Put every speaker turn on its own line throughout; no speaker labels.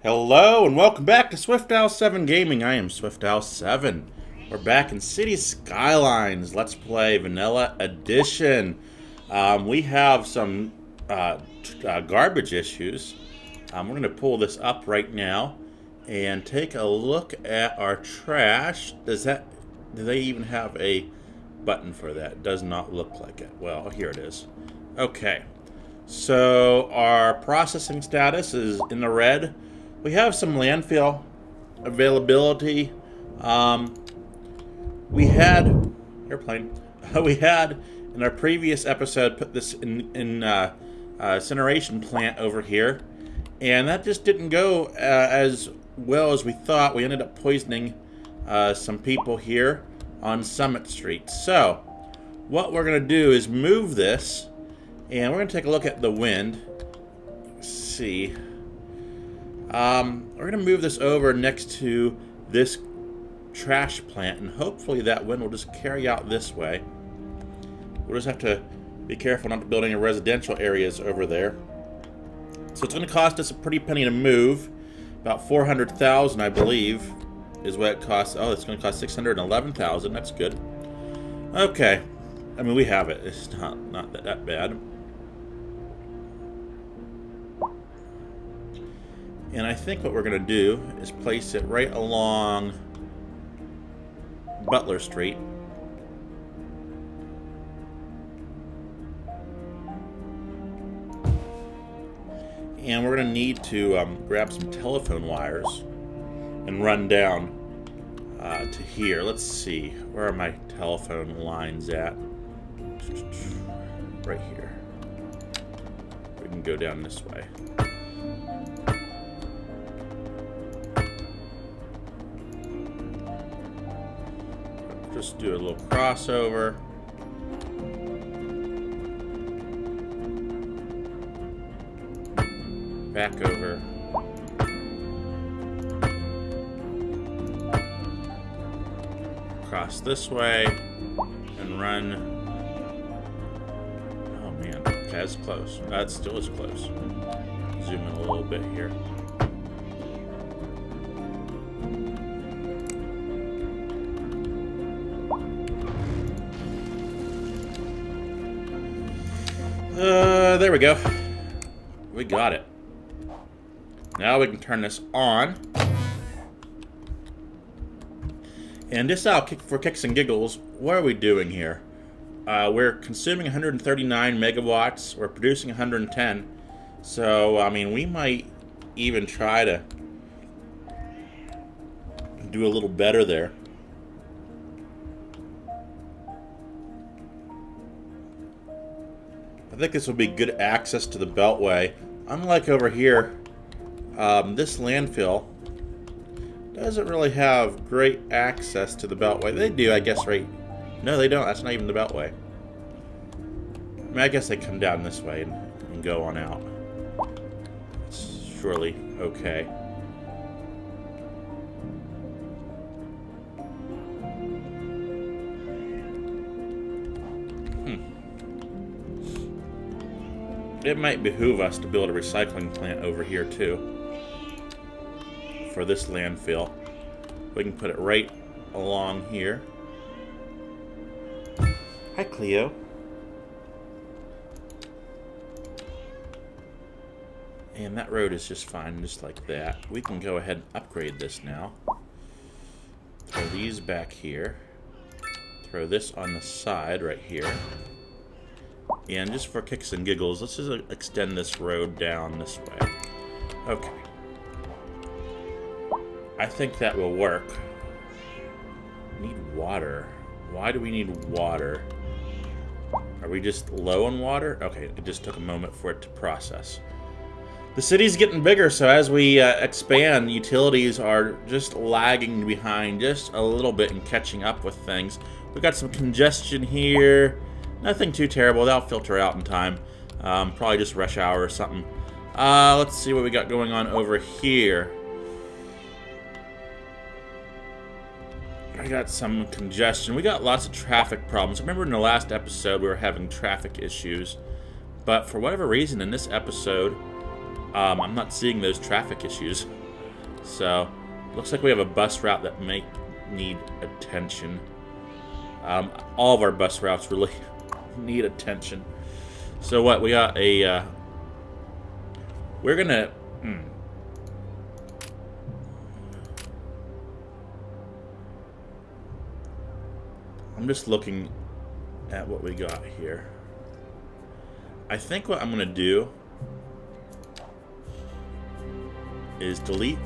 Hello and welcome back to SwiftOwl7 Gaming. I am SwiftOwl7. We're back in City Skylines. Let's play Vanilla Edition. We have some garbage issues. We're going to pull this up right now and take a look at our trash. Do they even have a button for that? Does not look like it. Well, here it is. Okay. So our processing status is in the red. We have some landfill availability. We had airplane. We had in our previous episode put this in incineration plant over here, and that just didn't go as well as we thought. We ended up poisoning some people here on Summit Street. So what we're going to do is move this, and we're going to take a look at the wind. Let's see. We're going to move this over next to this trash plant, and hopefully that wind will just carry out this way. We'll just have to be careful not to build any residential areas over there. So it's going to cost us a pretty penny to move. About 400,000, I believe, is what it costs. Oh, it's going to cost 611,000. That's good. Okay. I mean, we have it. It's not that bad. And I think what we're going to do is place it right along Butler Street. And we're going to need to grab some telephone wires and run down to here. Let's see. Where are my telephone lines at? Right here. We can go down this way. Just do a little crossover. Back over. Cross this way and run. Oh man, okay, that's close. That still is close. Zoom in a little bit here. There we go. We got it. Now we can turn this on. And just for kicks and giggles, what are we doing here? We're consuming 139 megawatts. We're producing 110. So, I mean, we might even try to do a little better there. I think this will be good access to the Beltway. Unlike over here, this landfill doesn't really have great access to the Beltway. They do, I guess, right? No, they don't. That's not even the Beltway. I mean, I guess they come down this way and go on out. It's surely okay. It might behoove us to build a recycling plant over here too for this landfill. We can put it right along here. Hi, Cleo. And that road is just fine, just like that. We can go ahead and upgrade this now. Throw these back here. Throw this on the side right here. And just for kicks and giggles, let's just extend this road down this way. Okay. I think that will work. Need water. Why do we need water? Are we just low on water? Okay, it just took a moment for it to process. The city's getting bigger, so as we expand, utilities are just lagging behind just a little bit and catching up with things. We've got some congestion here. Nothing too terrible. That'll filter out in time. Probably just rush hour or something. Let's see what we got going on over here. I got some congestion. We got lots of traffic problems. Remember in the last episode we were having traffic issues. But for whatever reason in this episode, I'm not seeing those traffic issues. So, looks like we have a bus route that may need attention. All of our bus routes really need attention. So what, we got a, we're gonna, I'm just looking at what we got here. I think what I'm gonna do is delete,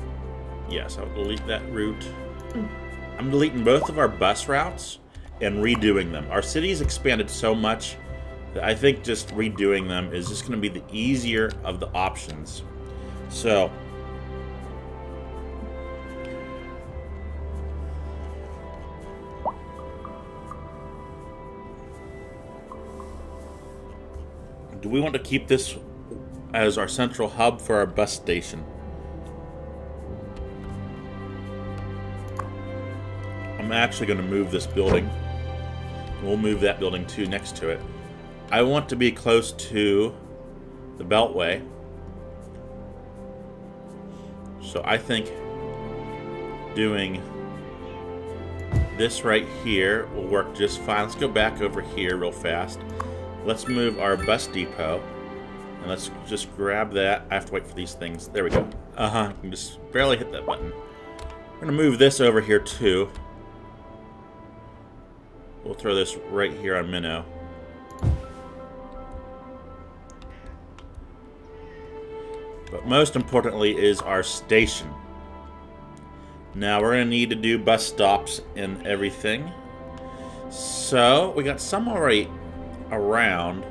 yes, I'll delete that route. I'm deleting both of our bus routes and redoing them. Our city's expanded so much that I think just redoing them is just going to be the easier of the options. So, do we want to keep this as our central hub for our bus station? I'm actually going to move this building. We'll move that building too next to it. I want to be close to the Beltway. So I think doing this right here will work just fine. Let's go back over here real fast. Let's move our bus depot. And let's just grab that. I have to wait for these things. There we go. I can just barely hit that button. We're going to move this over here too. We'll throw this right here on Minnow. But most importantly is our station. Now we're going to need to do bus stops and everything. So we got some already around.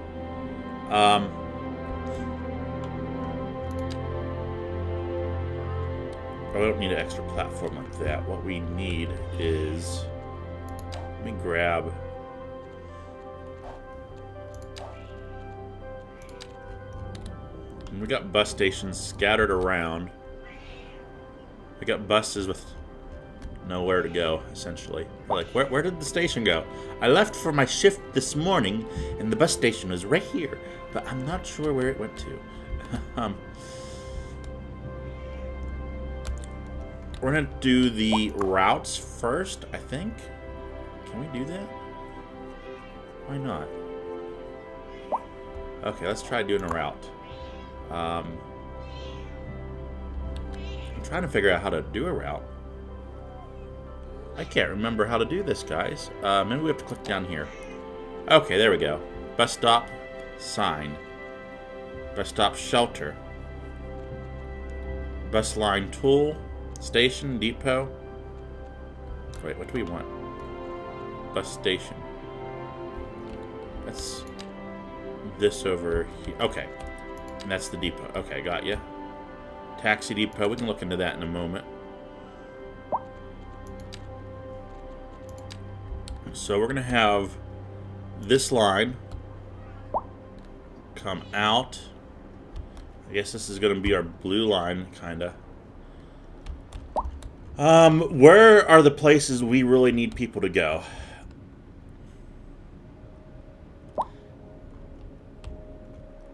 We don't need an extra platform like that. What we need is... Let me grab... And we got bus stations scattered around. We got buses with nowhere to go, essentially. Like, where did the station go? I left for my shift this morning, and the bus station was right here, but I'm not sure where it went to. We're gonna do the routes first, I think. Can we do that? Why not? Okay, let's try doing a route. I'm trying to figure out how to do a route. I can't remember how to do this, guys. Maybe we have to click down here. Okay, there we go. Bus stop, sign. Bus stop, shelter. Bus line tool, station, depot. Wait, what do we want? Bus station. That's this over here. Okay. And that's the depot. Okay, got ya. Taxi depot. We can look into that in a moment. So we're going to have this line come out. I guess this is going to be our blue line, kind of. Where are the places we really need people to go?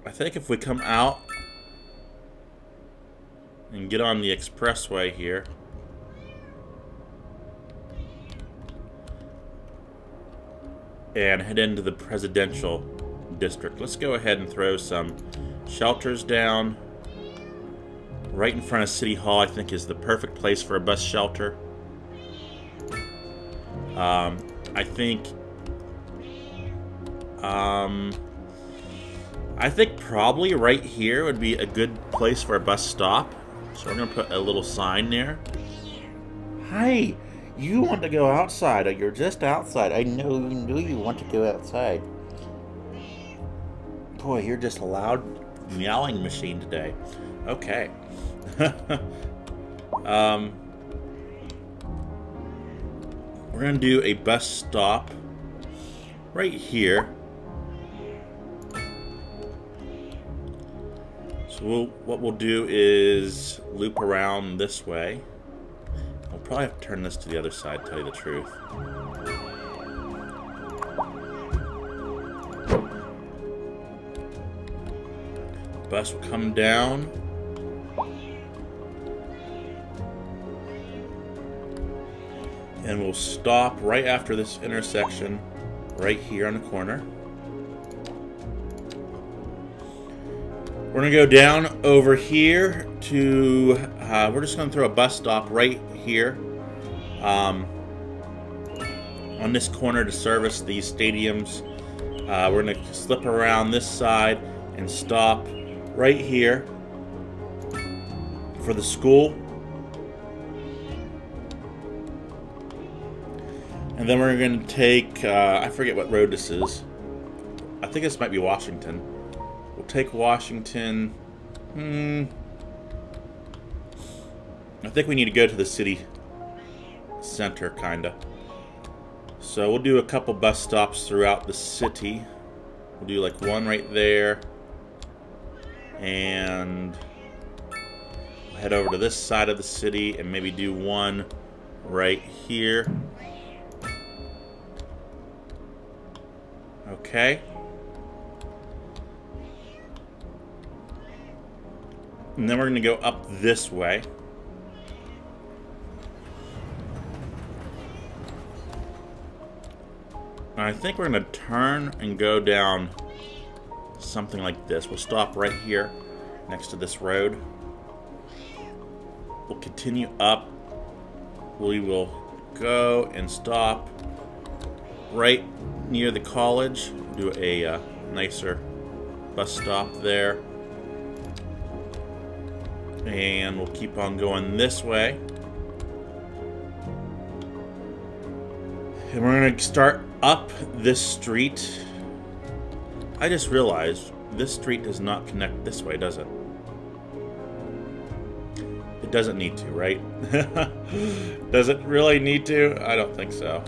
I think if we come out and get on the expressway here, and head into the presidential district. Let's go ahead and throw some shelters down. Right in front of City Hall, I think, is the perfect place for a bus shelter. I think probably right here would be a good place for a bus stop. So we're going to put a little sign there. Hi, you want to go outside. You're just outside. I know you want to go outside. Boy, you're just a loud meowing machine today. Okay. We're going to do a bus stop right here. So what we'll do is loop around this way. We'll probably have to turn this to the other side, to tell you the truth. Bus will come down. And we'll stop right after this intersection, right here on the corner. We're going to go down over here to, we're just going to throw a bus stop right here on this corner to service these stadiums. We're going to slip around this side and stop right here for the school. And then we're going to take, I forget what road this is. I think this might be Washington. We'll take Washington. I think we need to go to the city center, kinda. So we'll do a couple bus stops throughout the city. We'll do like one right there. And head over to this side of the city and maybe do one right here. Okay. And then we're going to go up this way. And I think we're going to turn and go down something like this. We'll stop right here next to this road. We'll continue up. We will go and stop right near the college. Do a nicer bus stop there. And we'll keep on going this way. And we're going to start up this street. I just realized this street does not connect this way, does it? It doesn't need to, right? Does it really need to? I don't think so.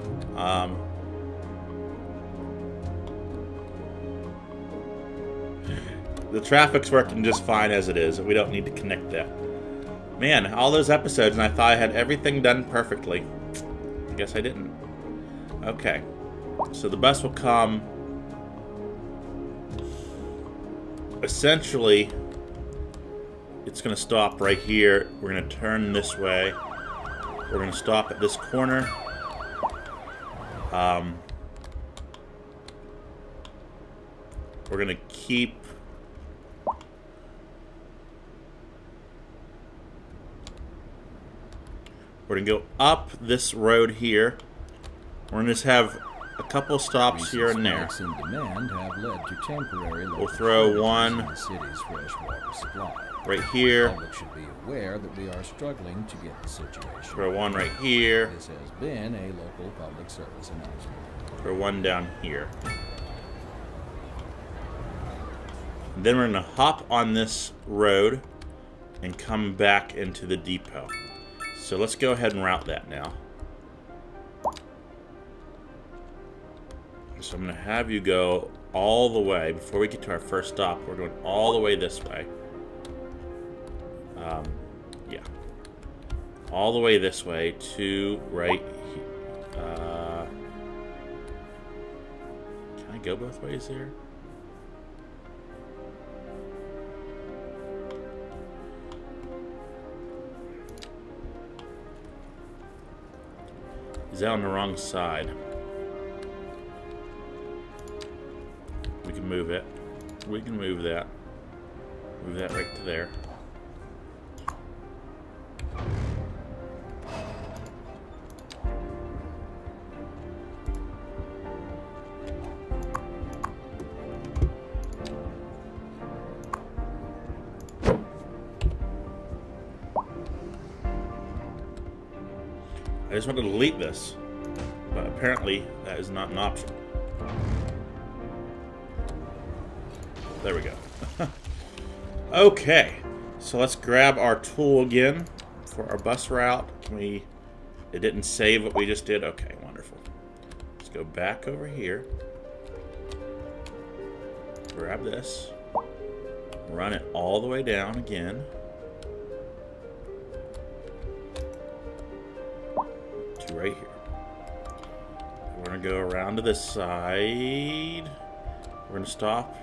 The traffic's working just fine as it is. We don't need to connect that. Man, all those episodes, and I thought I had everything done perfectly. I guess I didn't. Okay. So the bus will come. Essentially, it's going to stop right here. We're going to turn this way. We're going to stop at this corner. We're going to keep... We're going to go up this road here. We're going to just have a couple stops here and there.
In demand have led to temporary
we'll throw one
in the city's fresh water supply.
right here.
The public should be aware that we are struggling to get the situation.
Throw one right here.
This has been a local public service announcement.
Throw one down here. And then we're going to hop on this road and come back into the depot. So let's go ahead and route that now. So I'm going to have you go all the way. Before we get to our first stop, we're going all the way this way. Yeah. All the way this way to right here. Can I go both ways here? Is that on the wrong side? We can move it. We can move that. Move that right to there. I just want to delete this, but apparently that is not an option. There we go. Okay, so let's grab our tool again for our bus route. It didn't save what we just did. Okay, wonderful. Let's go back over here. Grab this. Run it all the way down again. To right here. We're going to go around to this side. We're going to stop.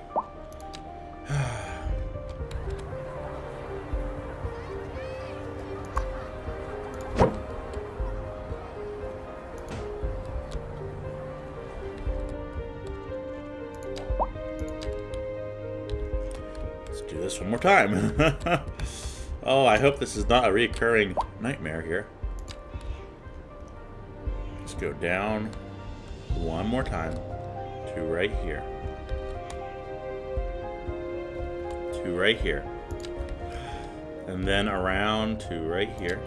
do this one more time. Oh, I hope this is not a recurring nightmare here. Let's go down one more time to right here. To right here. And then around to right here.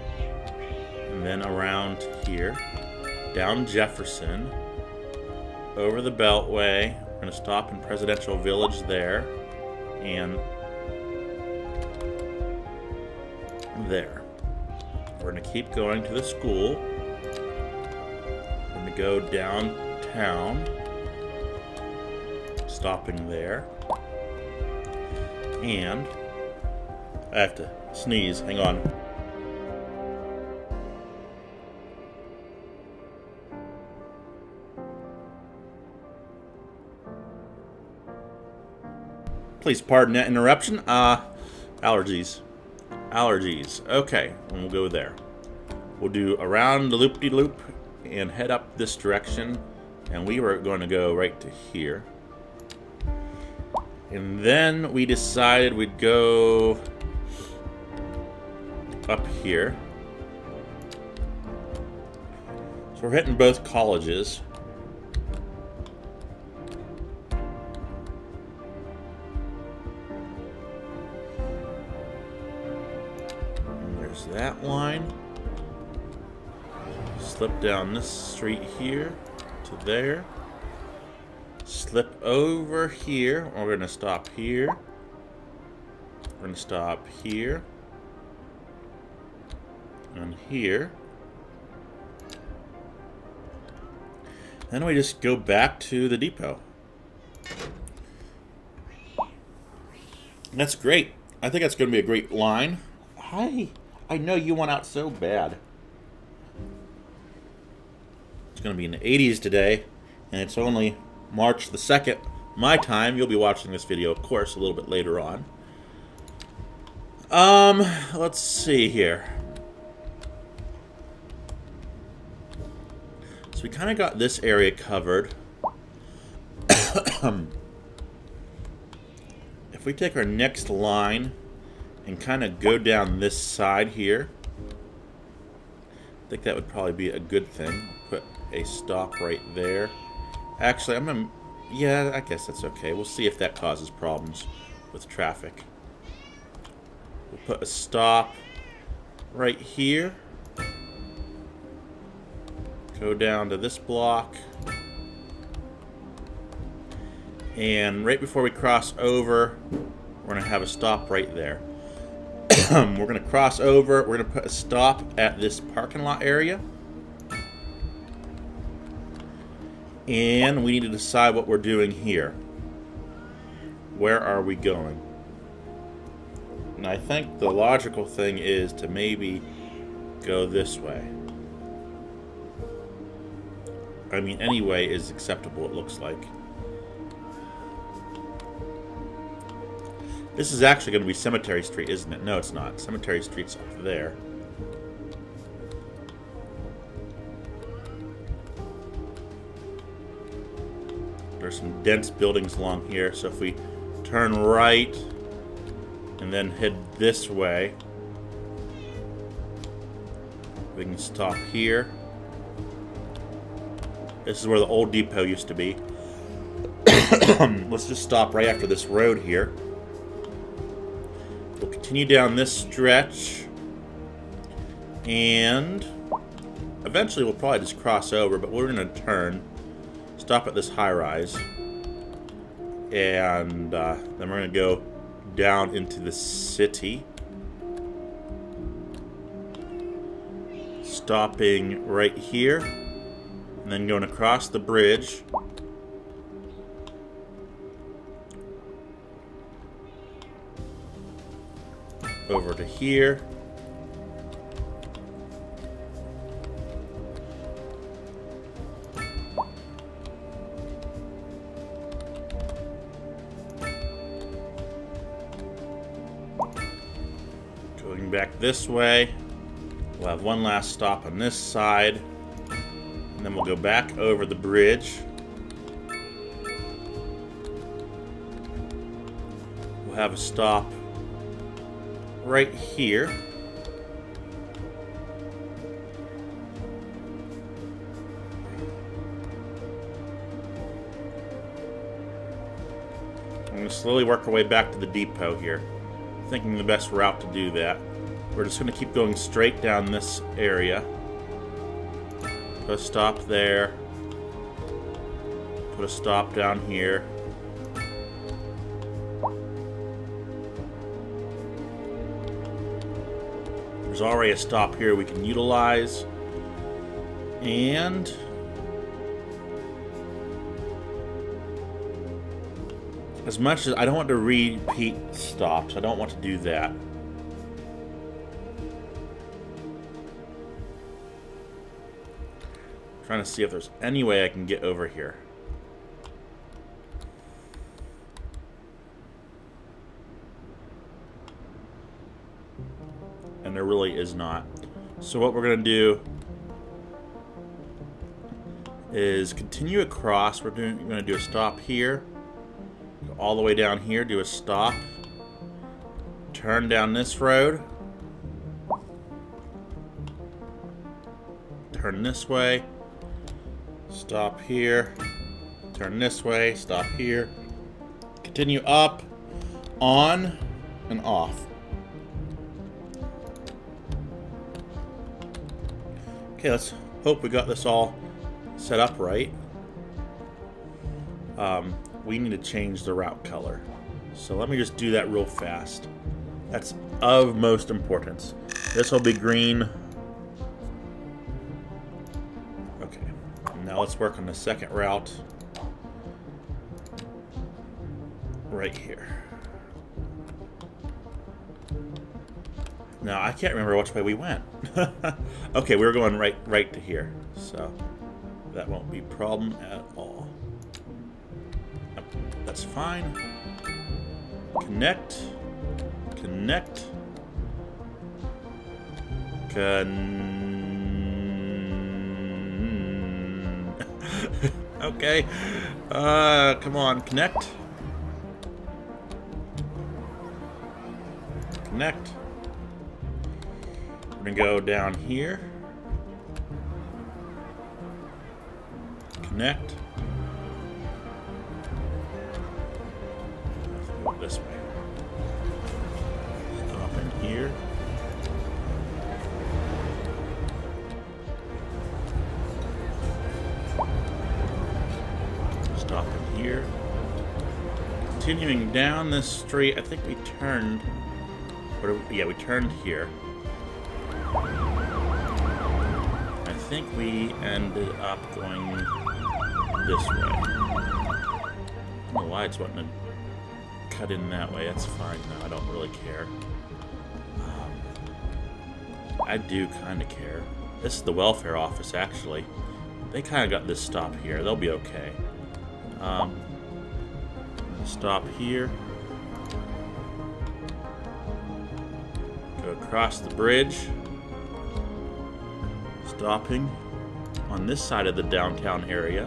And then around to here. Down Jefferson. Over the Beltway. We're going to stop in Presidential Village there. And there. We're going to keep going to the school. We're going to go downtown. Stopping there. And I have to sneeze. Hang on. Please pardon that interruption. Allergies. Allergies. Okay, and we'll go there. We'll do around the loop-de-loop and head up this direction. And we were going to go right to here. And then we decided we'd go up here. So we're hitting both colleges. And there's that line. Slip down this street here to there. Slip over here. We're going to stop here. We're going to stop here. And here. Then we just go back to the depot. That's great. I think that's going to be a great line. Hi. I know you want out so bad. It's going to be in the 80s today. And it's only March the 2nd, my time. You'll be watching this video, of course, a little bit later on. Let's see here. So we kind of got this area covered. If we take our next line and kind of go down this side here, I think that would probably be a good thing. Put a stop right there. Actually, I'm gonna... Yeah, I guess that's okay. We'll see if that causes problems with traffic. We'll put a stop right here. Go down to this block. And right before we cross over, we're going to have a stop right there. We're going to cross over. We're going to put a stop at this parking lot area. And we need to decide what we're doing here. Where are we going? And I think the logical thing is to maybe go this way. I mean, any way is acceptable, it looks like. This is actually going to be Cemetery Street, isn't it? No, it's not. Cemetery Street's up there. There's some dense buildings along here, so if we turn right and then head this way, we can stop here. This is where the old depot used to be. Let's just stop right after this road here. We'll continue down this stretch, and eventually we'll probably just cross over, but we're going to turn, stop at this high-rise, and then we're going to go down into the city, stopping right here, and then going across the bridge. Over to here. Going back this way. We'll have one last stop on this side. And then we'll go back over the bridge. We'll have a stop right here. I'm going to slowly work our way back to the depot here. Thinking the best route to do that. We're just going to keep going straight down this area. Put a stop there. Put a stop down here. There's already a stop here we can utilize. And as much as I don't want to repeat stops, I don't want to do that. I'm trying to see if there's any way I can get over here. And there really is not. So what we're going to do is continue across. We're going to do a stop here. Go all the way down here, do a stop. Turn down this road. Turn this way. Stop here. Turn this way. Stop here. Continue up, on, and off. Okay, let's hope we got this all set up right. We need to change the route color. So let me just do that real fast. That's of most importance. This will be green. Okay, now let's work on the second route. Right here. Now, I can't remember which way we went. Okay, we were going right to here. So, that won't be a problem at all. That's fine. Connect. Connect. Okay. Come on, connect. Connect. We're gonna go down here. Connect. Go this way. Stop in here. Stop in here. Continuing down this street, I think we turned. Yeah, we turned here. I think we ended up going this way. I don't know why it's wanting to cut in that way. That's fine now. I don't really care. I do kind of care. This is the welfare office, actually. They kind of got this stop here. They'll be okay. Stop here. Go across the bridge. Stopping on this side of the downtown area.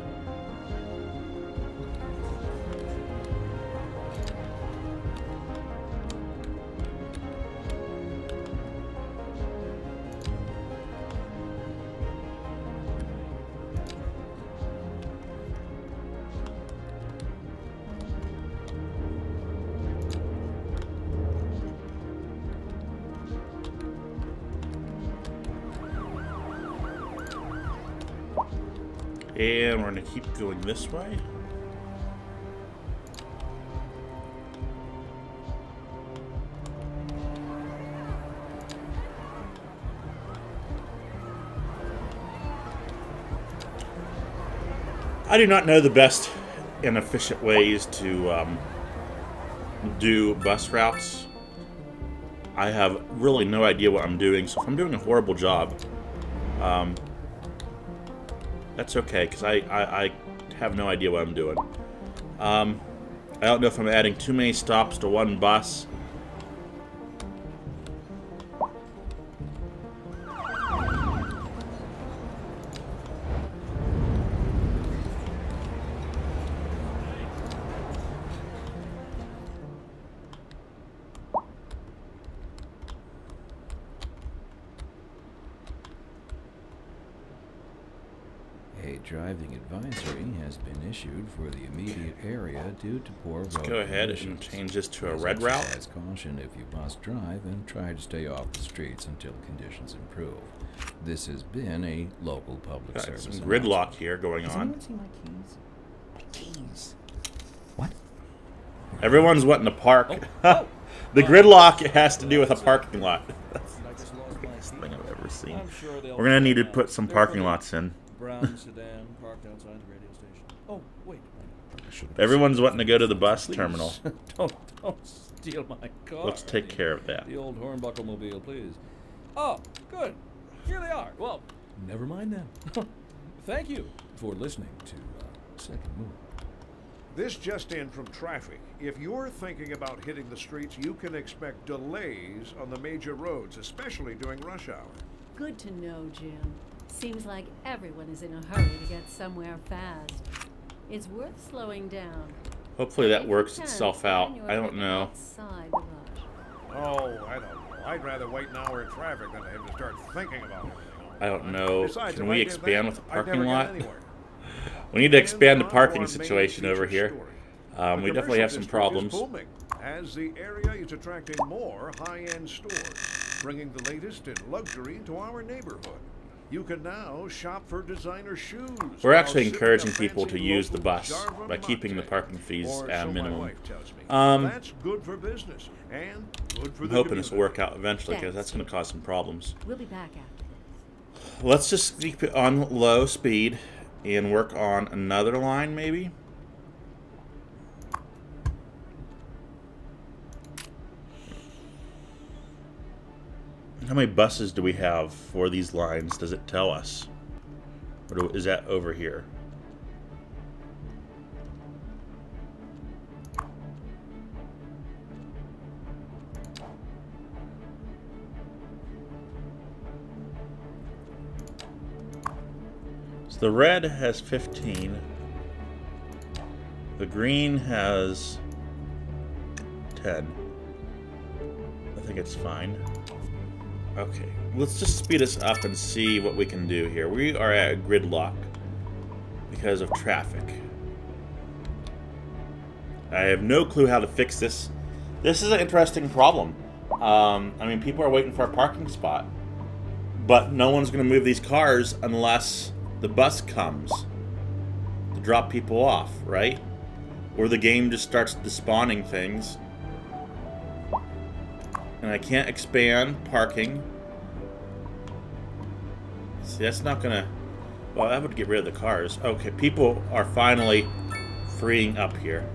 And we're going to keep going this way. I do not know the best and efficient ways to do bus routes. I have really no idea what I'm doing, so if I'm doing a horrible job, that's okay, because I have no idea what I'm doing. I don't know if I'm adding too many stops to one bus.
driving advisory has been issued for the immediate area due to poor road
Go ahead and
conditions.
change this to a
Please
red route.
exercise caution if you must drive and try to stay off the streets until conditions improve. This has been a local public
Got
service
some
announcement.
gridlock here going
Does
on.
anyone see my keys? My keys. What?
Everyone's wanting to park. The gridlock has to do with a parking lot. That's the best thing I've ever seen. We're gonna need to put some parking lots in.
Brown sedan parked outside the radio station. Oh, wait.
Everyone's wanting to go to the bus terminal.
Don't steal my car.
Let's take care of that.
The old Hornbuckle mobile, please. Oh, good. Here they are. Well, never mind then. Thank you for listening to Second Move.
This just in from traffic. If you're thinking about hitting the streets, you can expect delays on the major roads, especially during rush hour.
Good to know, Jim. Seems like everyone is in a hurry to get somewhere fast. It's worth slowing down.
Hopefully that
Take
works
your
itself
chance
out.
when you're
I don't
heading
know.
outside the rush.
Oh, I don't know. I'd rather wait an hour in traffic than to have to start thinking about everything.
I don't know.
Besides,
Can
if
we
I did
expand
that,
with the
I'd
parking
never get
lot?
anywhere.
We need to expand the
And
parking
our main
situation over
feature
here.
story.
We
The
definitely have
commercial
some problems.
district is booming, as the area is attracting more high-end stores, bringing the latest in luxury to our neighborhood. You can now shop for designer shoes.
We're
while
actually
sipping
encouraging
a
people to
fancy
use the
local
bus
Jarva
by keeping the
Mate.
parking fees
Or
at a
so
minimum.
my wife tells me.
Um,
That's good for business and good for
I'm
the
hoping this will
community.
work out eventually because
Thanks.
that's going to cause some problems.
We'll be back after this.
Let's just keep it on low speed and work on another line maybe. How many buses do we have for these lines? Does it tell us? Or is that over here? So the red has 15. The green has 10. I think it's fine. Okay, let's just speed us up and see what we can do here. We are at a gridlock because of traffic. I have no clue how to fix this. This is an interesting problem. I mean, people are waiting for a parking spot, but no one's going to move these cars unless the bus comes to drop people off, right? Or the game just starts despawning things. And I can't expand parking. See, that's not gonna... Well, that would get rid of the cars. Okay, people are finally freeing up here.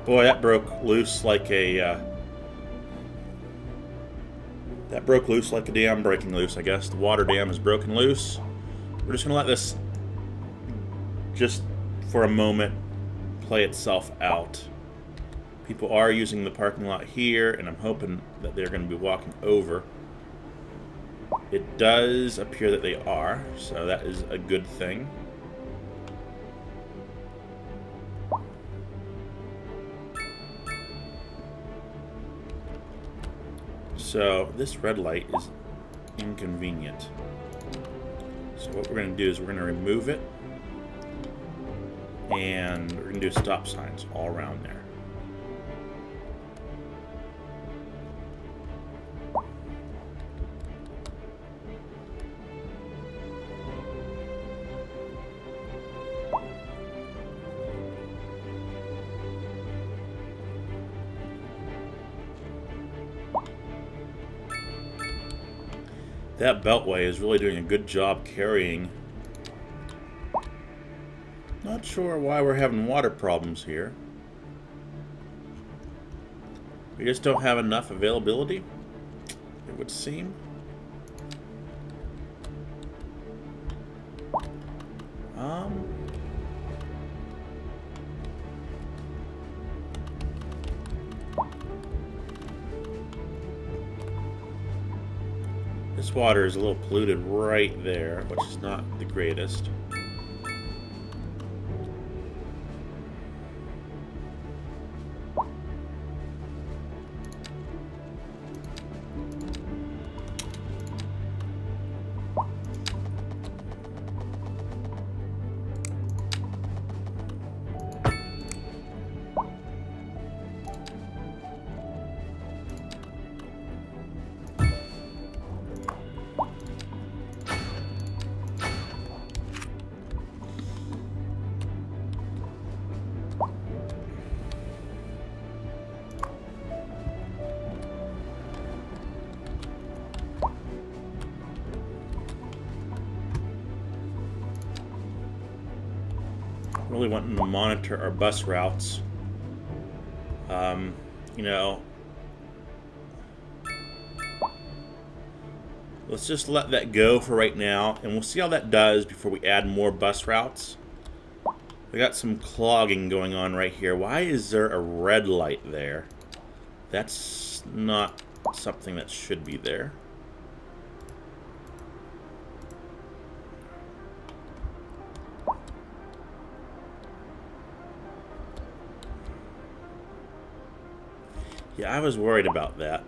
Boy, that broke loose like a... that broke loose like a dam breaking loose, I guess. The water dam is broken loose. We're just gonna let this, just for a moment, play itself out. People are using the parking lot here, and I'm hoping that they're going to be walking over. It does appear that they are, so that is a good thing. So this red light is inconvenient. So what we're going to do is we're going to remove it, and we're going to do stop signs all around there. That beltway is really doing a good job carrying. Not sure why we're having water problems here. We just don't have enough availability, it would seem. This water is a little polluted right there, which is not the greatest. really wanting to monitor our bus routes. You know, let's just let that go for right now, and we'll see how that does before we add more bus routes. We got some clogging going on right here. Why is there a red light there? That's not something that should be there. Yeah, I was worried about that.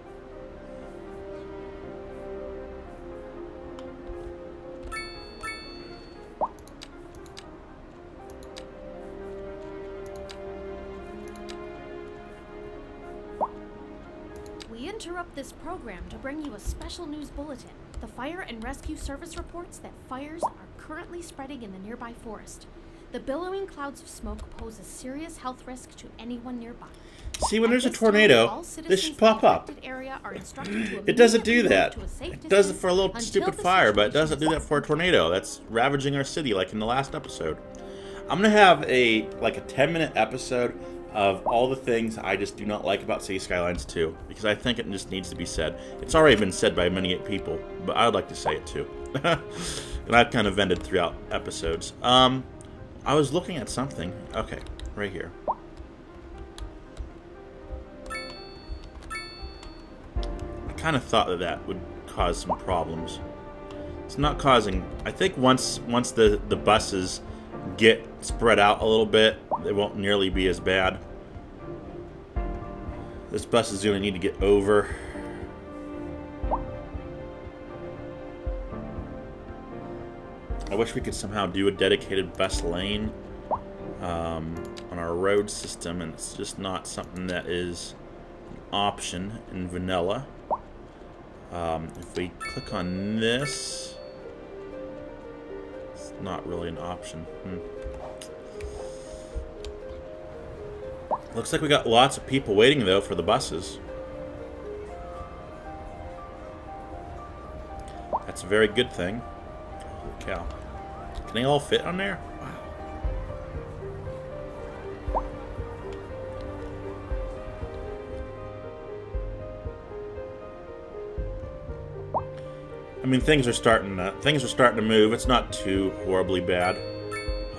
We interrupt this program to bring you a special news bulletin. The Fire and Rescue Service reports that fires are currently spreading in the nearby forest. The billowing clouds of smoke pose a serious health risk to anyone nearby.
See, when there's a tornado, this should pop up. It doesn't do that. It does it for a little stupid fire, but it doesn't do that for a tornado. That's ravaging our city, like in the last episode. I'm gonna have a 10-minute episode of all the things I just do not like about City Skylines 2, because I think it just needs to be said. It's already been said by many people, but I would like to say it too. And I've kind of vented throughout episodes. I was looking at something. Okay, right here. I kind of thought that that would cause some problems. It's not causing... I think once the buses get spread out a little bit, they won't nearly be as bad. This bus is going to need to get over. I wish we could somehow do a dedicated bus lane on our road system, and it's just not something that is an option in vanilla. If we click on this, it's not really an option. Looks like we got lots of people waiting, though, for the buses. That's a very good thing. Holy cow. Can they all fit on there? Wow. I mean, things are starting to move. It's not too horribly bad.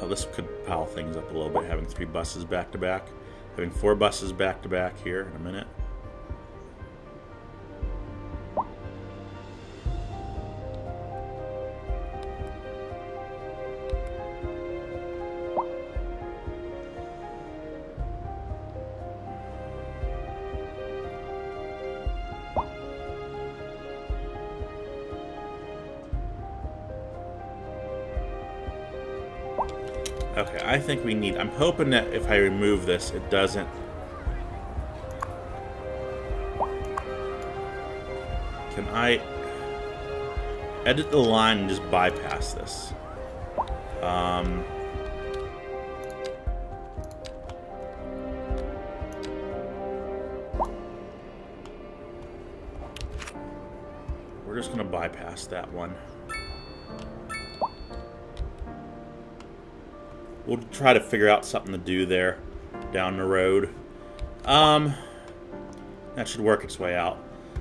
Oh, this could pile things up a little bit, having 3 buses back to back. Having 4 buses back to back here in a minute. Okay, I think we need... I'm hoping that if I remove this, it doesn't... Can I edit the line and just bypass this? We're just going to bypass that one. We'll try to figure out something to do there down the road. That should work its way out.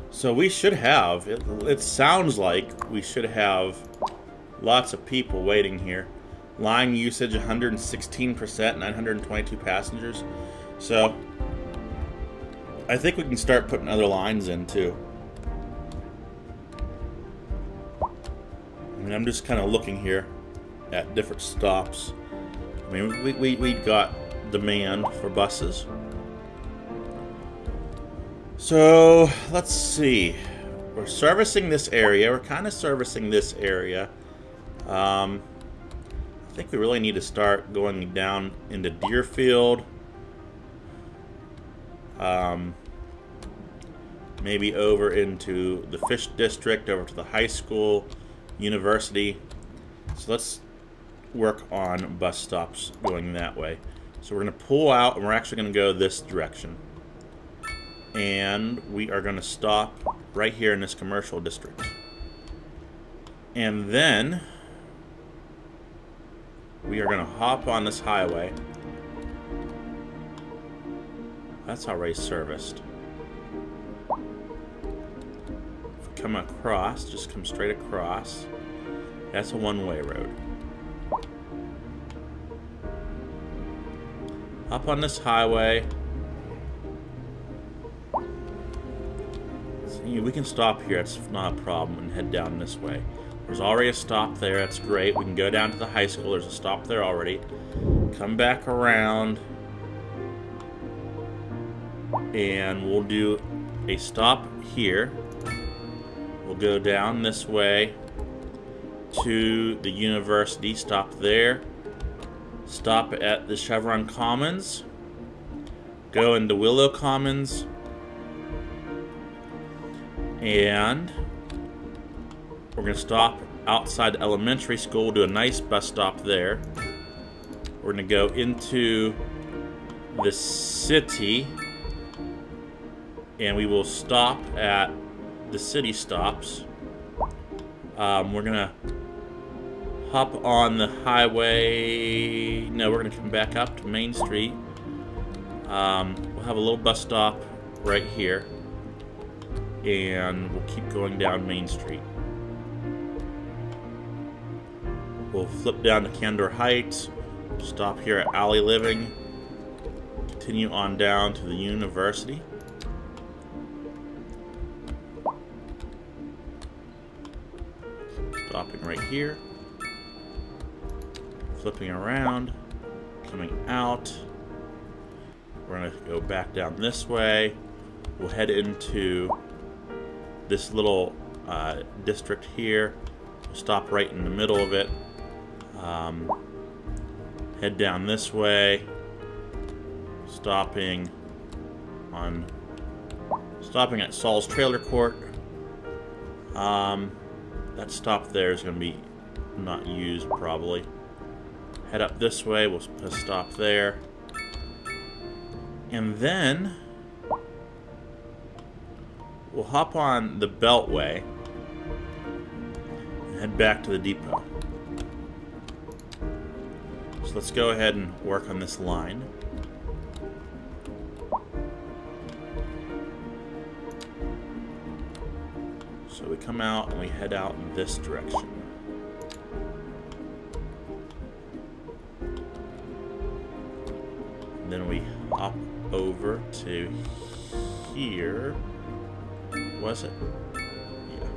So we should have, it sounds like we should have lots of people waiting here. Line usage 116%, 922 passengers. So I think we can start putting other lines in too. I mean, I'm just kind of looking here at different stops. I mean, we got demand for buses. So, let's see. We're servicing this area. We're kind of servicing this area. I think we really need to start going down into Deerfield. Maybe over into the Fish District, over to the high school, university. So let's work on bus stops going that way. So we're going to pull out, and we're actually going to go this direction. And we are going to stop right here in this commercial district. And then we are going to hop on this highway. That's already serviced. If we come across, just come straight across. That's a one-way road. Hop on this highway. See, we can stop here, it's not a problem, and head down this way. There's already a stop there, that's great. We can go down to the high school, there's a stop there already. Come back around. And we'll do a stop here. We'll go down this way to the university, stop there. Stop at the Chevron Commons. Go into Willow Commons. And we're going to stop outside the elementary school, do a nice bus stop there. We're going to go into the city. And we will stop at the city stops. We're going to hop on the highway. No, we're going to come back up to Main Street. We'll have a little bus stop right here. And we'll keep going down Main Street. We'll flip down to Candor Heights. Stop here at Alley Living. Continue on down to the university. Stopping right here. Flipping around. Coming out. We're going to go back down this way. We'll head into this little district here. Stop right in the middle of it. Head down this way. Stopping at Saul's Trailer Court. That stop there is going to be not used probably. Head up this way. We'll put a stop there. And then we'll hop on the Beltway and head back to the depot. So let's go ahead and work on this line. So we come out and we head out in this direction. And then we hop over to here. Was it? Yeah.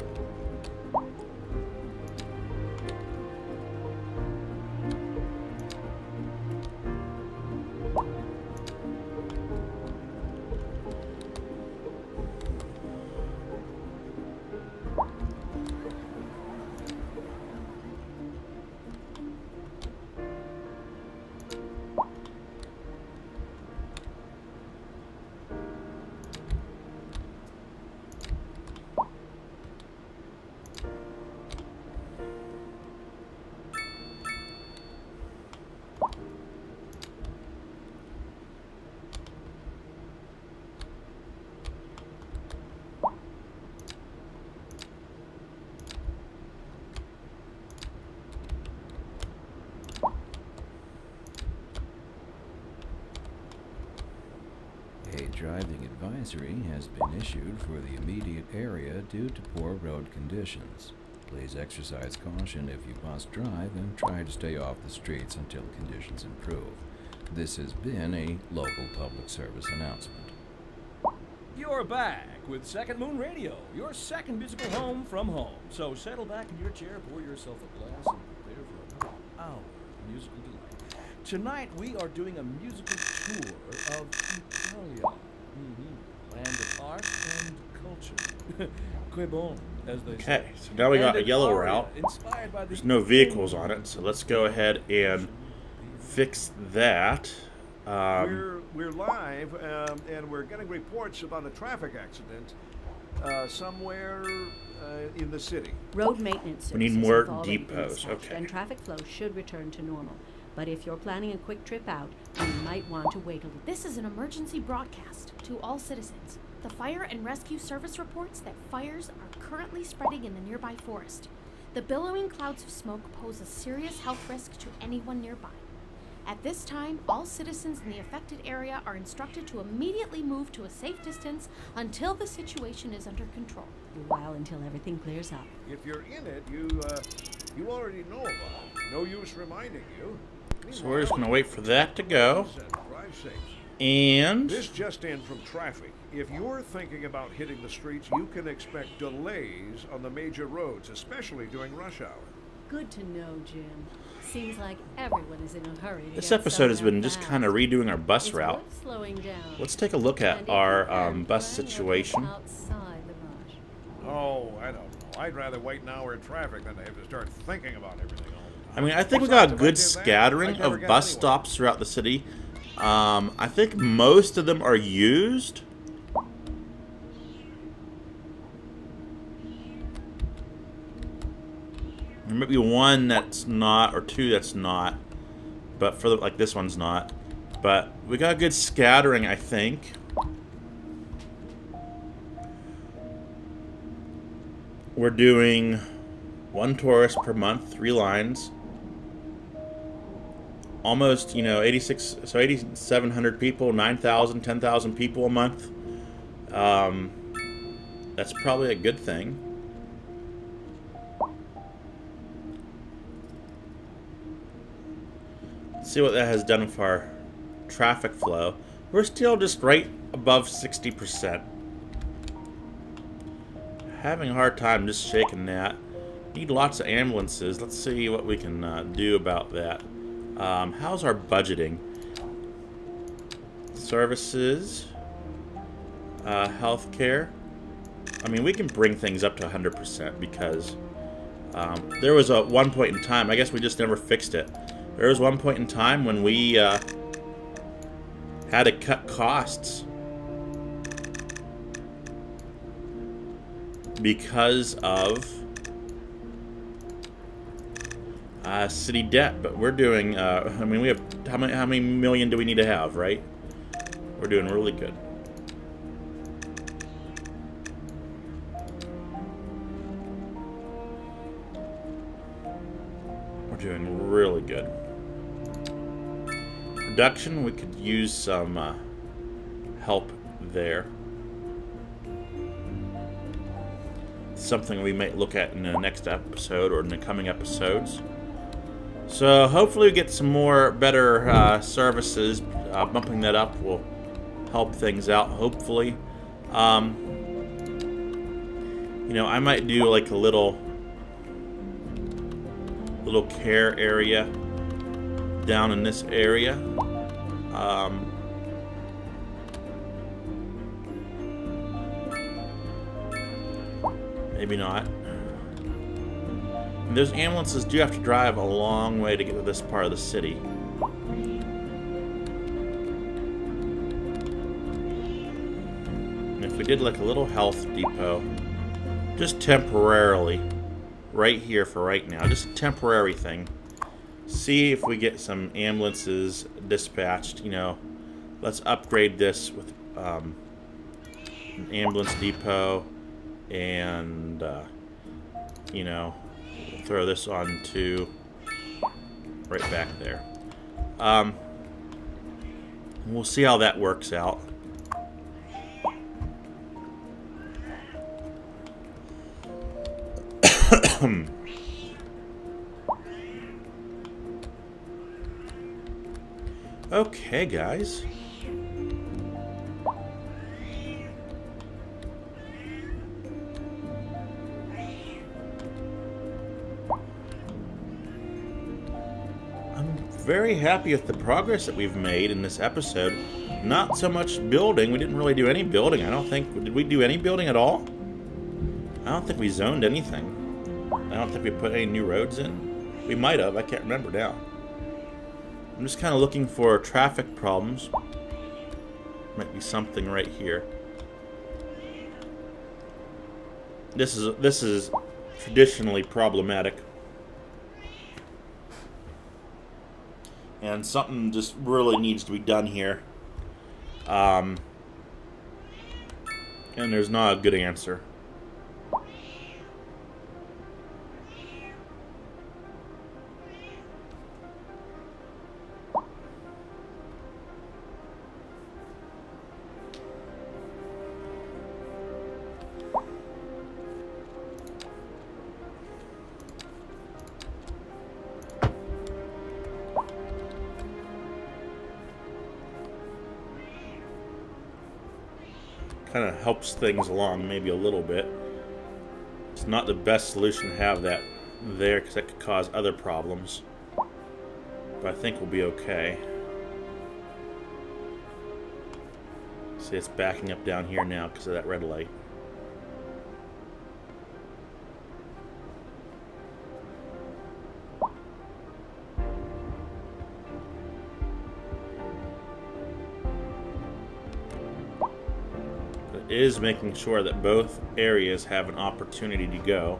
A driving advisory has been issued for the immediate area due to poor road conditions. Please exercise caution if you must drive and try to stay off the streets until conditions improve. This has been a local public service announcement.
You're back with Second Moon Radio, your second musical home from home. So settle back in your chair, pour yourself a glass, and prepare for another hour of musical delight. Tonight we are doing a musical tour of Italia, land of art and culture. Que bon, as they say.
Okay, so now we got a yellow
aria
route.
inspired by the
There's no vehicles on it, so let's go ahead and fix that.
We're live, and we're getting reports about a traffic accident somewhere in the city.
Road maintenance
We need
services
more
have already been
depots,
dispatched,
okay.
and traffic flow should return to normal. But if you're planning a quick trip out, you might want to wait a little.
This is an emergency broadcast to all citizens. The Fire and Rescue Service reports that fires are currently spreading in the nearby forest. The billowing clouds of smoke pose a serious health risk to anyone nearby. At this time, all citizens in the affected area are instructed to immediately move to a safe distance until the situation is under control.
A while until everything clears up.
If you're in it, you already know about it. No use reminding you.
So we're just going to wait for that to go.
Drive safe.
And
This just in from traffic. If you're thinking about hitting the streets, you can expect delays on the major roads, especially during rush hour.
Good to know, Jim. Seems like everyone is in a hurry to
this
get
episode has
somewhere
been just
fast.
kind of redoing our bus
It's
route.
worth slowing down.
Let's take a look at
And if
our
you can,
bus
plan your
situation.
trip outside the rush.
Oh, I don't know. I'd rather wait an hour in traffic than to have to start thinking about everything all the time.
I mean, I think we got a good scattering of bus stops throughout the city. I think most of them are used. There might be one that's not, or two that's not. But for the, like this one's not. But we got a good scattering, I think. We're doing one tourist per month, 3 lines. Almost, 86, so 8,700 people, 9,000, 10,000 people a month. That's probably a good thing. Let's see what that has done for our traffic flow. We're still just right above 60%. Having a hard time just shaking that. Need lots of ambulances. Let's see what we can do about that. How's our budgeting? Services, healthcare. I mean, we can bring things up to 100% because there was a one point in time. I guess we just never fixed it. There was one point in time when we had to cut costs because of city debt, but we're doing. I mean, we have how many million do we need to have, right? We're doing really good. We're doing really good. Production, we could use some help there. Something we might look at in the next episode or in the coming episodes. So hopefully we get some more better services. Bumping that up will help things out, hopefully. I might do like a little care area down in this area. Maybe not. And those ambulances do have to drive a long way to get to this part of the city. And if we did like a little health depot, just temporarily, right here for right now, just a temporary thing. See if we get some ambulances dispatched, Let's upgrade this with an ambulance depot and, throw this on to right back there. We'll see how that works out. Okay, guys. Very happy with the progress that we've made in this episode. Not so much building. We didn't really do any building. I don't think... Did we do any building at all? I don't think we zoned anything. I don't think we put any new roads in. We might have. I can't remember now. I'm just kind of looking for traffic problems. Might be something right here. This is traditionally problematic. And something just really needs to be done here. And there's not a good answer. kind of helps things along maybe a little bit. It's not the best solution to have that there because that could cause other problems. But I think we'll be okay. See, it's backing up down here now because of that red light. But it is making sure that both areas have an opportunity to go.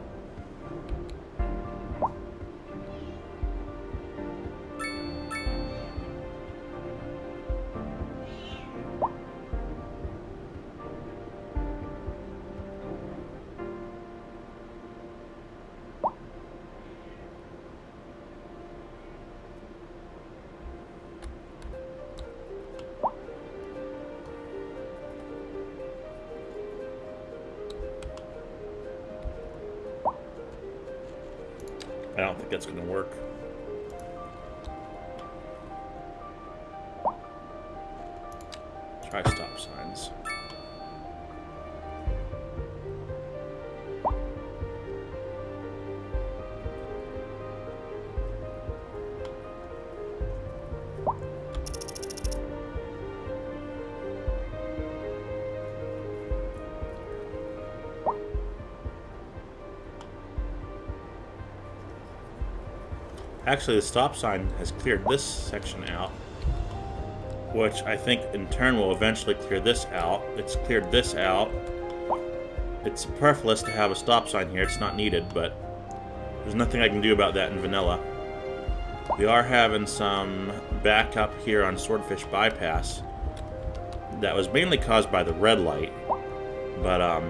I don't think that's going to work. Try stop signs. Actually, the stop sign has cleared this section out, which I think in turn will eventually clear this out. It's cleared this out. It's superfluous to have a stop sign here. It's not needed, but there's nothing I can do about that in vanilla. We are having some backup here on Swordfish Bypass that was mainly caused by the red light, but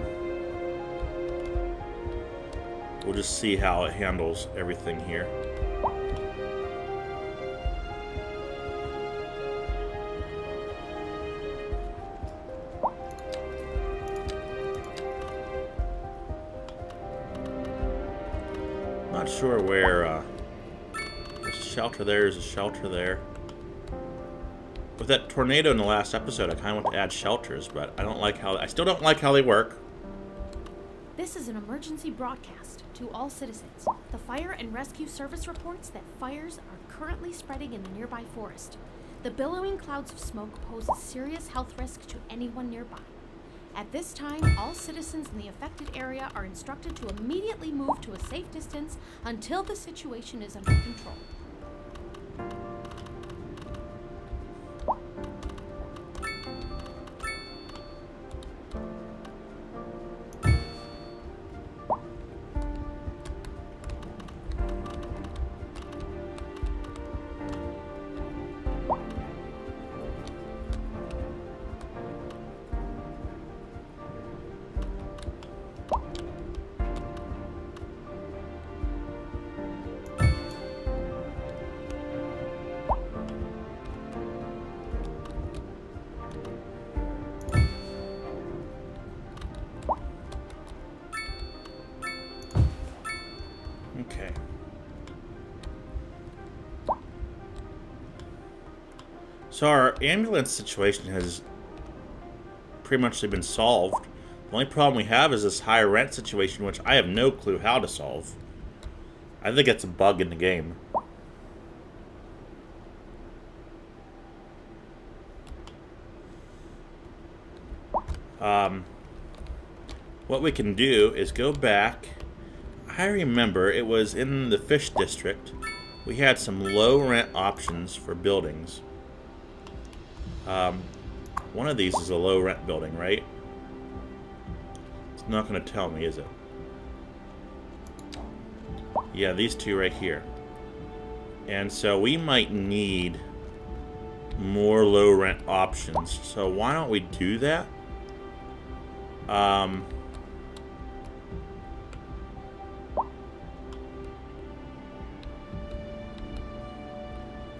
we'll just see how it handles everything here. Not sure where there's a shelter there, there's a shelter there. With that tornado in the last episode, I kind of want to add shelters, but I still don't like how they work.
This is an emergency broadcast to all citizens. The fire and rescue service reports that fires are currently spreading in the nearby forest. The billowing clouds of smoke pose a serious health risk to anyone nearby. At this time, all citizens in the affected area are instructed to immediately move to a safe distance until the situation is under control.
Okay. So our ambulance situation has pretty much been solved. The only problem we have is this high rent situation, which I have no clue how to solve. I think it's a bug in the game. What we can do is go back. I remember it was in the fish district. We had some low rent options for buildings. One of these is a low rent building, right? It's not going to tell me, is it? Yeah, these two right here. And so we might need more low rent options. So why don't we do that?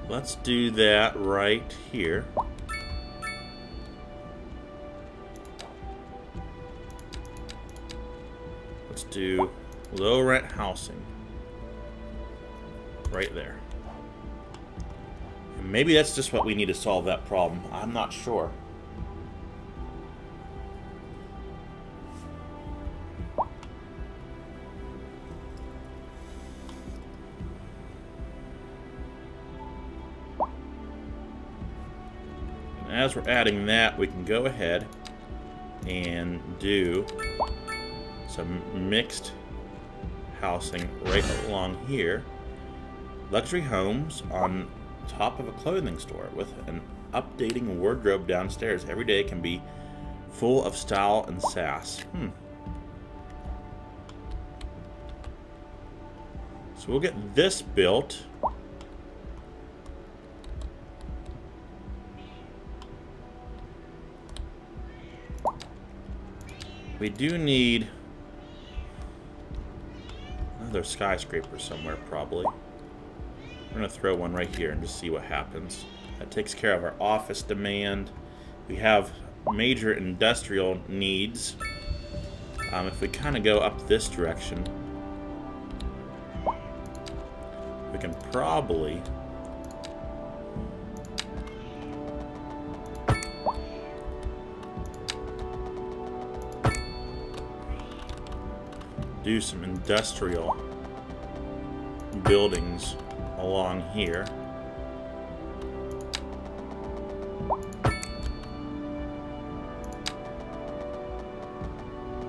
Let's do that right here. Let's do low rent housing right there. And maybe that's just what we need to solve that problem. I'm not sure. as we're adding that, we can go ahead and do some mixed housing right along here. Luxury homes on top of a clothing store with an updating wardrobe downstairs. Every day can be full of style and sass. So we'll get this built. We do need another skyscraper somewhere, probably. We're going to throw one right here and just see what happens. That takes care of our office demand. We have major industrial needs. If we kind of go up this direction, we can probably do some industrial buildings along here.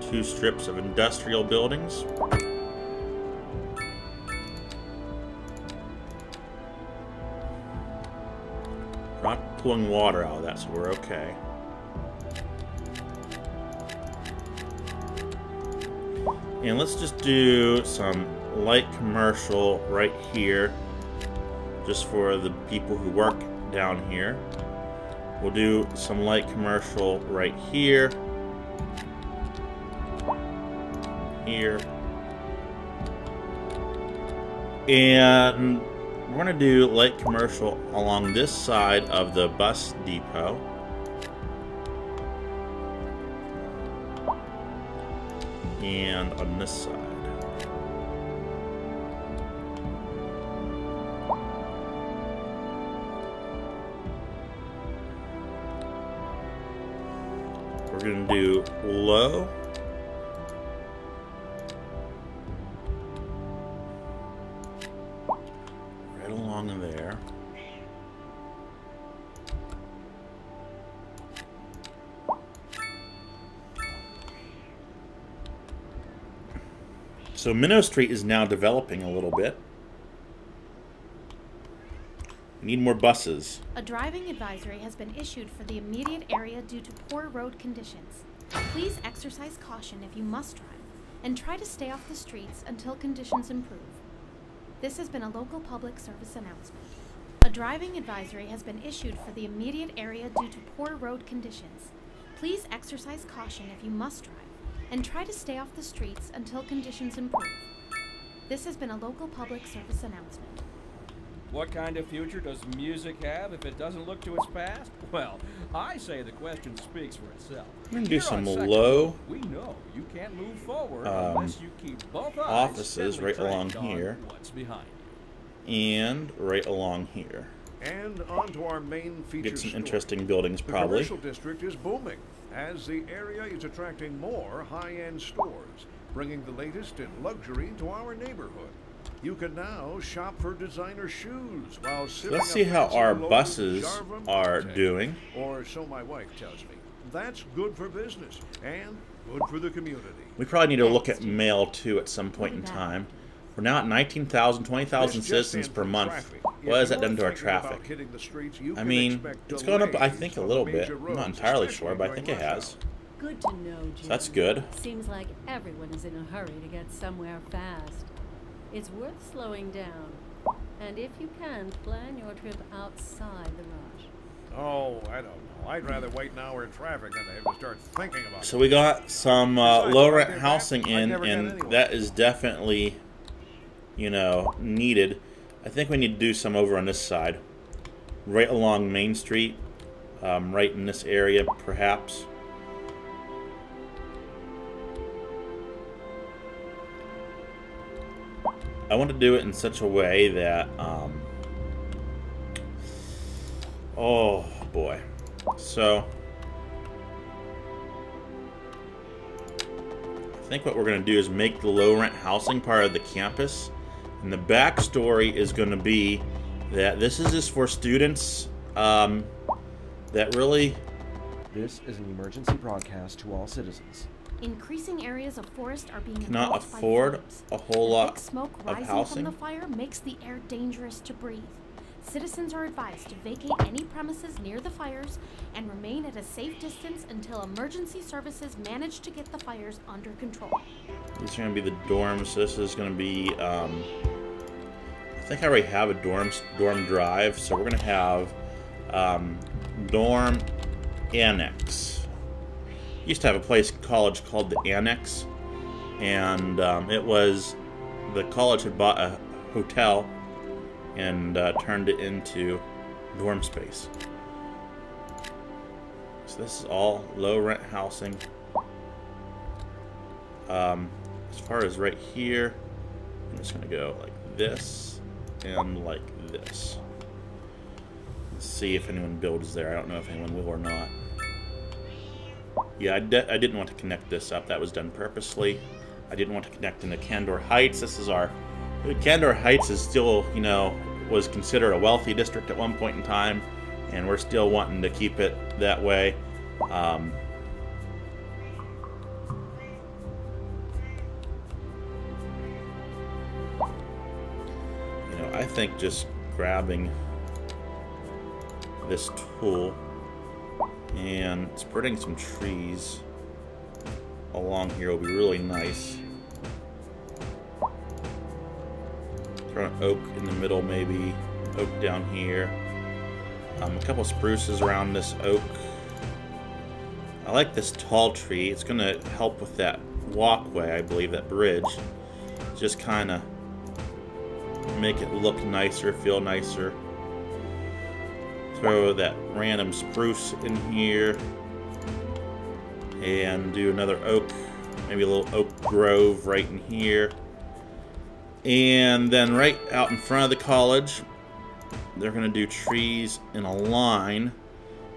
Two strips of industrial buildings. We're not pulling water out of that, so we're okay. And let's just do some light commercial right here, just for the people who work down here. We'll do some light commercial right here, here, and we're going to do light commercial along this side of the bus depot. And on this side. We're going to do low. Right along there. So Minnow Street is now developing a little bit. We need more buses.
A driving advisory has been issued for the immediate area due to poor road conditions. Please exercise caution if you must drive, and try to stay off the streets until conditions improve. This has been a local public service announcement. A driving advisory has been issued for the immediate area due to poor road conditions. Please exercise caution if you must drive, and try to stay off the streets until conditions improve. This has been a local public service announcement.
What kind of future does music have if it doesn't look to its past? Well, I say the question speaks for itself.
We're going to do
Here
some
on Second,
low
we know you can't move forward unless you keep both eyes
offices
steadily
right along
trained on
here.
What's behind you.
And right along here.
And on to our main feature
Get some
story.
interesting buildings,
The
probably.
commercial district is booming, as the area is attracting more high-end stores, bringing the latest in luxury to our neighborhood. You can now shop for designer shoes while sipping
Let's see how
fancy
our
local
buses
Jarvan
are
latte.
doing.
Or so my wife tells me. That's good for business and good for the community.
We probably need to look at mail, too, at some point in time. We're now at 19,000, 20,000
This just
citizens
in
per
from
month.
traffic.
What has
If
that done to our
you're thinking about
traffic?
hitting the streets, you
I
can
mean,
expect
it's gone up, I
delays
think, a
on
little
the
bit.
major
I'm not
roads,
entirely
especially
sure, but I
during
think it
rush
has.
hour.
Good to know, Jim.
So that's good.
Seems like everyone is in a hurry to get somewhere fast. It's worth slowing down. And if you can, plan your trip outside the rush.
Oh, I don't know. I'd rather wait an hour in traffic than to have to start thinking about
So
it.
we got some
Besides,
low
when I
rent
get back,
housing
I'd
in,
never get
and
anywhere.
that is definitely, you know, needed. I think we need to do some over on this side, right along Main Street, right in this area, perhaps. I want to do it in such a way that, oh boy. So, I think what we're going to do is make the low rent housing part of the campus. And the backstory is going to be that this is just for students that really...
This is an emergency broadcast to all citizens.
Increasing areas of forest are being
cannot
engulfed by
afford
flames.
a whole
The
lot
thick smoke
of
rising
housing.
from the fire makes the air dangerous to breathe. Citizens are advised to vacate any premises near the fires and remain at a safe distance until emergency services manage to get the fires under control.
These are going to be the dorms. This is going to be, I think I already have a dorm drive, so we're going to have dorm annex. Used to have a place in college called the Annex, and it was, the college had bought a hotel and turned it into dorm space. So this is all low rent housing. As far as right here, I'm just going to go like this and like this. Let's see if anyone builds there. I don't know if anyone will or not. Yeah, I didn't want to connect this up. That was done purposely. I didn't want to connect into Candor Heights. This is our... Candor Heights is still, you know, was considered a wealthy district at one point in time, and we're still wanting to keep it that way. You know, I think just grabbing this tool and spreading some trees along here will be really nice. Throw an oak in the middle, maybe. Oak down here. A couple spruces around this oak. I like this tall tree. It's going to help with that walkway, I believe, that bridge. Just kind of make it look nicer, feel nicer. Throw that random spruce in here. And do another oak. Maybe a little oak grove right in here. And then right out in front of the college, they're going to do trees in a line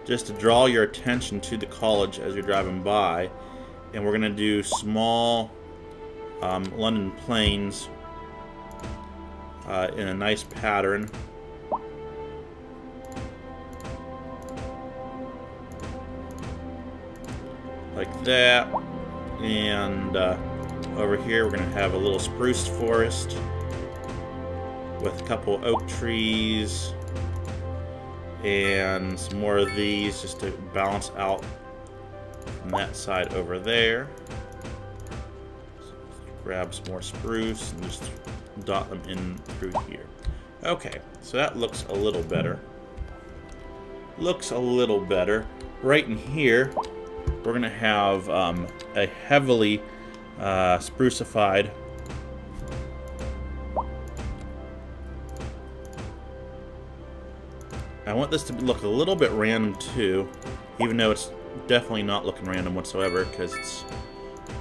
just to draw your attention to the college as you're driving by. And we're going to do small London planes in a nice pattern. Like that. And over here we're going to have a little spruce forest with a couple oak trees and some more of these just to balance out from that side over there. So grab some more spruce and just dot them in through here. Okay, so that looks a little better. Looks a little better. Right in here we're going to have a heavily sprucified I want this to look a little bit random too, even though it's definitely not looking random whatsoever because it's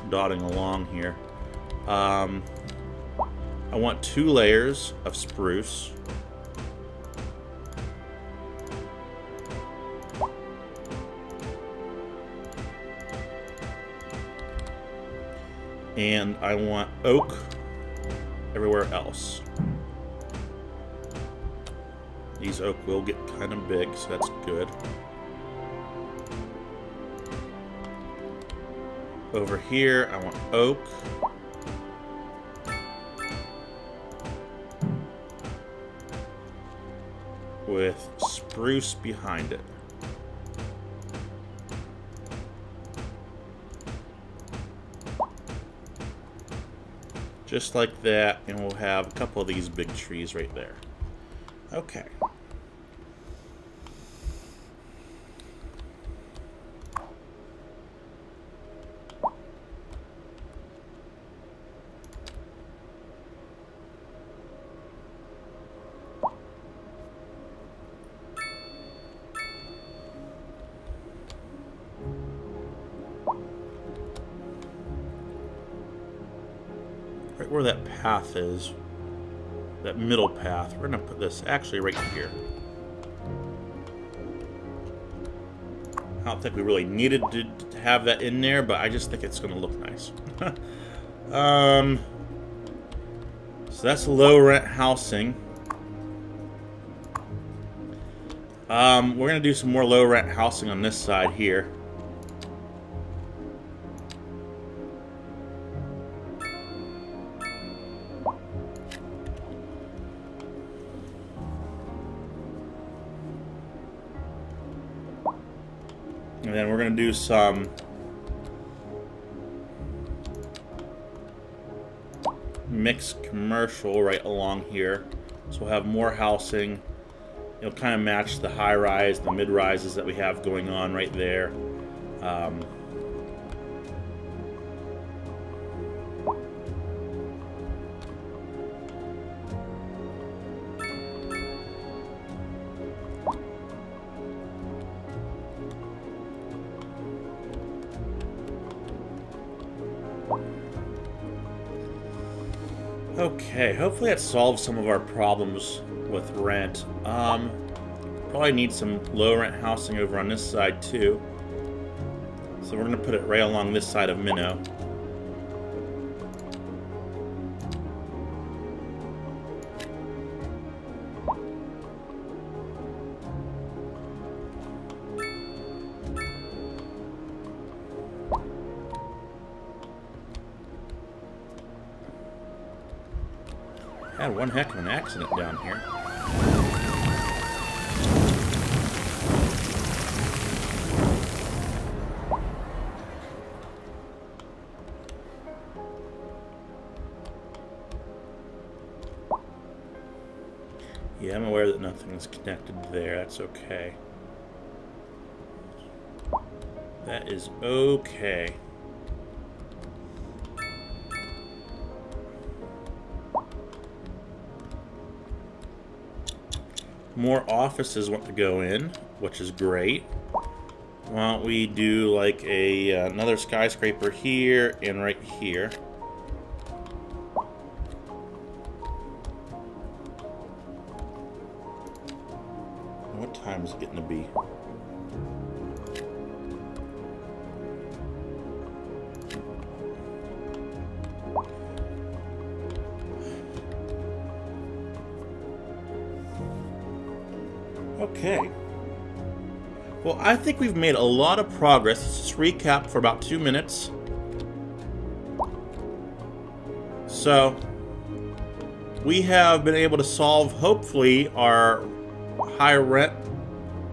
dotting along here. I want 2 layers of spruce. And I want oak everywhere else. These oak will get kind of big, so that's good. Over here, I want oak. With spruce behind it. Just like that, and we'll have a couple of these big trees right there. Okay. Right where that path is, that middle path, we're going to put this actually right here. I don't think we really needed to have that in there, but I just think it's going to look nice. So that's low rent housing. We're going to do some more low rent housing on this side here. And then we're going to do some mixed commercial right along here. So we'll have more housing. It'll kind of match the high-rise, the mid-rises that we have going on right there. Okay, hopefully that solves some of our problems with rent. Probably need some low rent housing over on this side too. So we're going to put it right along this side of Minnow. Had one heck of an accident down here. Yeah, I'm aware that nothing's connected there. That's okay. That is okay. More offices want to go in, which is great. Why don't we do like another skyscraper here and right here. What time is it getting to be? Okay. Well, I think we've made a lot of progress. Let's just recap for about 2 minutes. So, we have been able to solve, hopefully, our high rent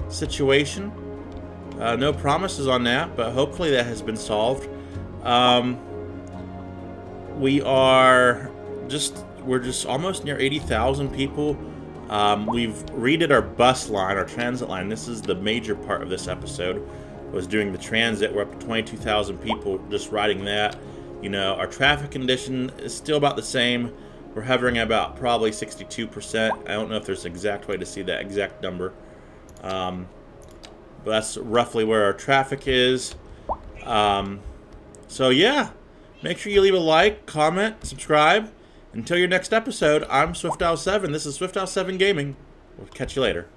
situation. No promises on that, but hopefully that has been solved. We're just almost near 80,000 people. We've redid our bus line, our transit line. This is the major part of this episode, was doing the transit. We're up to 22,000 people just riding that. You know, our traffic condition is still about the same. We're hovering about probably 62%. I don't know if there's an exact way to see that exact number. But that's roughly where our traffic is. So yeah, make sure you leave a like, comment, subscribe. Until your next episode, I'm SwiftOwl7. This is SwiftOwl7 Gaming. We'll catch you later.